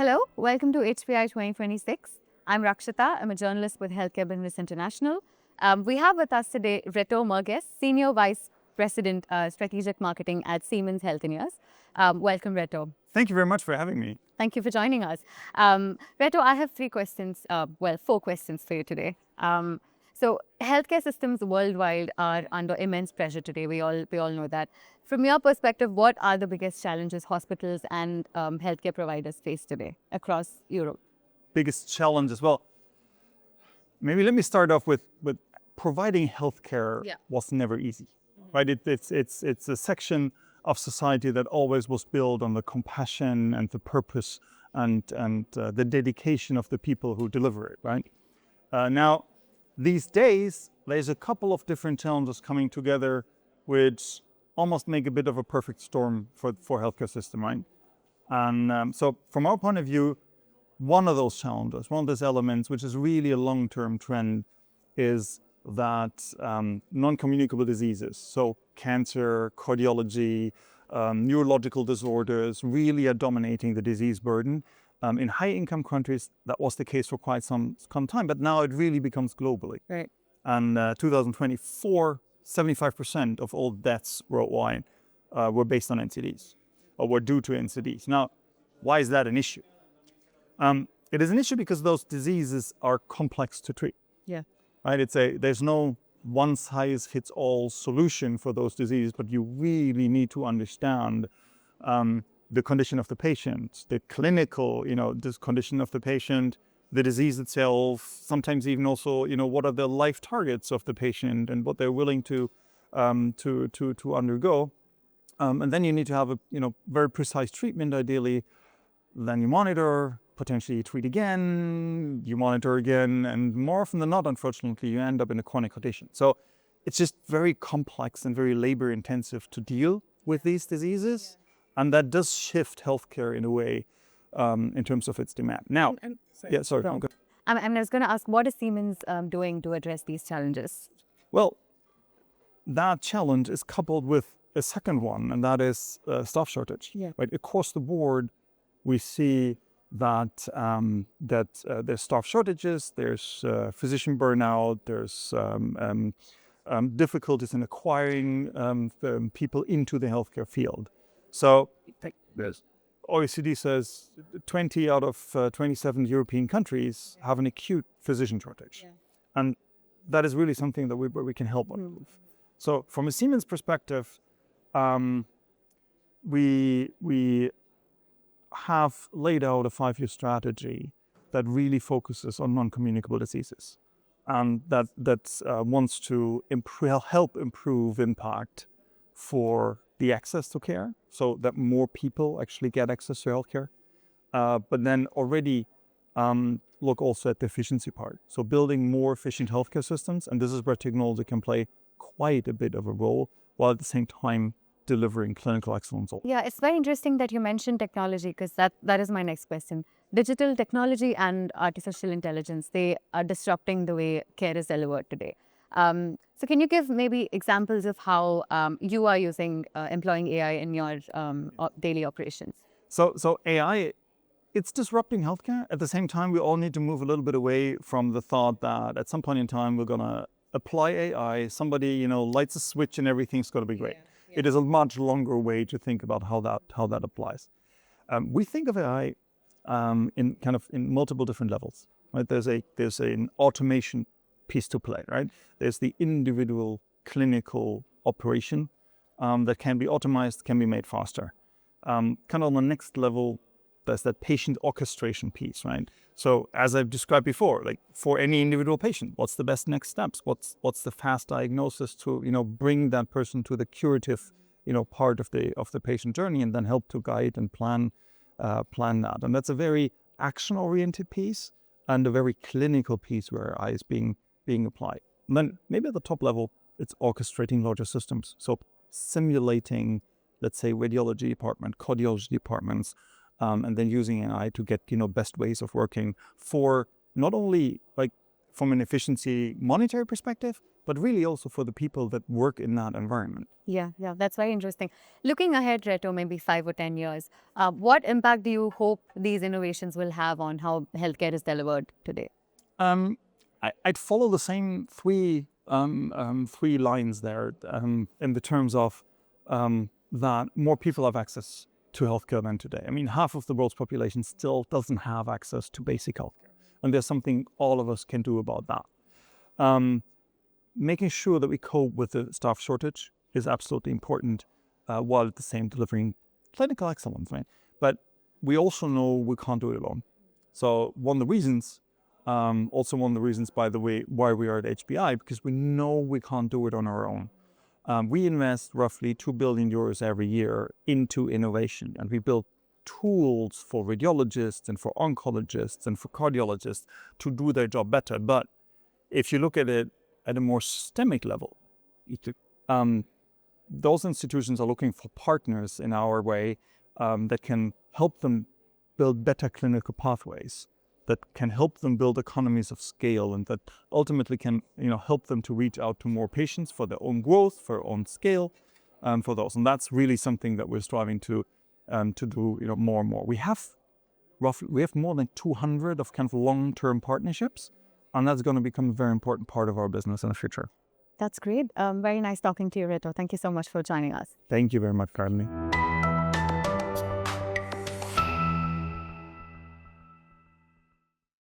Hello, welcome to HBI 2026. I'm Rakshitha. I'm a journalist with 𝘃𝗶𝗲𝗀𝗃𝗿𝗃 International. We have with us today Reto Merges, Senior Vice President, Strategic Marketing at Siemens Healthineers. Welcome, Reto. Thank you very much for having me. Thank you for joining us. Reto, I have four questions for you today. So healthcare systems worldwide are under immense pressure today. We all know that. From your perspective, what are the biggest challenges hospitals and healthcare providers face today across Europe? Biggest challenges. Well, maybe let me start off with providing healthcare was never easy, right? It's a section of society that always was built on the compassion and the purpose and the dedication of the people who deliver it, right? Now, these days, there's a couple of different challenges coming together which almost make a bit of a perfect storm for healthcare system, right? And so from our point of view, one of those challenges, one of those elements, which is really a long-term trend, is that non-communicable diseases, so cancer, cardiology, neurological disorders, really are dominating the disease burden. In high-income countries, that was the case for quite some time, but now it really becomes globally. Right. And 2024, 75% of all deaths worldwide were based on NCDs, or were due to NCDs. Now, why is that an issue? It is an issue because those diseases are complex to treat. Yeah. Right? There's no one-size-fits-all solution for those diseases, but you really need to understand the condition of the patient, the clinical, this condition of the patient, the disease itself, sometimes even also, what are the life targets of the patient and what they're willing to undergo. And then you need to have a, very precise treatment, ideally. Then you monitor, potentially you treat again, you monitor again, and more often than not, unfortunately, you end up in a chronic condition. So it's just very complex and very labor intensive to deal with these diseases. And that does shift healthcare in a way in terms of its demand. Now, I was going to ask, what is Siemens doing to address these challenges? Well, that challenge is coupled with a second one, and that is staff shortage. Yeah. Right? Across the board, we see that there's staff shortages, there's physician burnout, there's difficulties in acquiring people into the healthcare field. So take this. OECD says 20 out of 27 European countries have an acute physician shortage. Yeah. And that is really something that we can help on. So from a Siemens perspective, we have laid out a 5-year strategy that really focuses on non-communicable diseases. And that wants to help improve impact for the access to care, so that more people actually get access to healthcare. But then already look also at the efficiency part. So building more efficient healthcare systems, and this is where technology can play quite a bit of a role, while at the same time delivering clinical excellence. Yeah, it's very interesting that you mentioned technology, because that is my next question. Digital technology and artificial intelligence, they are disrupting the way care is delivered today. So can you give maybe examples of how you are employing AI in your daily operations? So AI, it's disrupting healthcare. At the same time, we all need to move a little bit away from the thought that at some point in time, we're going to apply AI, somebody, lights a switch and everything's going to be great. Yeah. It is a much longer way to think about how that applies. We think of AI in multiple different levels, right? There's an automation piece to play, right? There's the individual clinical operation that can be optimized, can be made faster. On the next level, there's that patient orchestration piece, right? So as I've described before, like for any individual patient, what's the best next steps? What's the fast diagnosis to bring that person to the curative part of the patient journey, and then help to guide and plan that. And that's a very action-oriented piece and a very clinical piece where AI is being applied. And then maybe at the top level, it's orchestrating larger systems. So simulating, let's say, radiology department, cardiology departments, and then using AI to get, best ways of working for not only like from an efficiency monetary perspective, but really also for the people that work in that environment. Yeah, that's very interesting. Looking ahead, Reto, maybe 5 or 10 years, what impact do you hope these innovations will have on how healthcare is delivered today? I'd follow the same three lines there in the terms of that more people have access to healthcare than today. I mean, half of the world's population still doesn't have access to basic healthcare, and there's something all of us can do about that. Making sure that we cope with the staff shortage is absolutely important, while at the same delivering clinical excellence, right? But we also know we can't do it alone. So one of the reasons, by the way, why we are at HBI, because we know we can't do it on our own. We invest roughly 2 billion euros every year into innovation, and we build tools for radiologists and for oncologists and for cardiologists to do their job better. But if you look at it at a more systemic level, those institutions are looking for partners in our way that can help them build better clinical pathways, that can help them build economies of scale, and that ultimately can help them to reach out to more patients for their own growth, for their own scale, for those. And that's really something that we're striving to do more and more. We have more than 200 of kind of long-term partnerships, and that's going to become a very important part of our business in the future. That's great. Very nice talking to you, Reto. Thank you so much for joining us. Thank you very much, Caroline.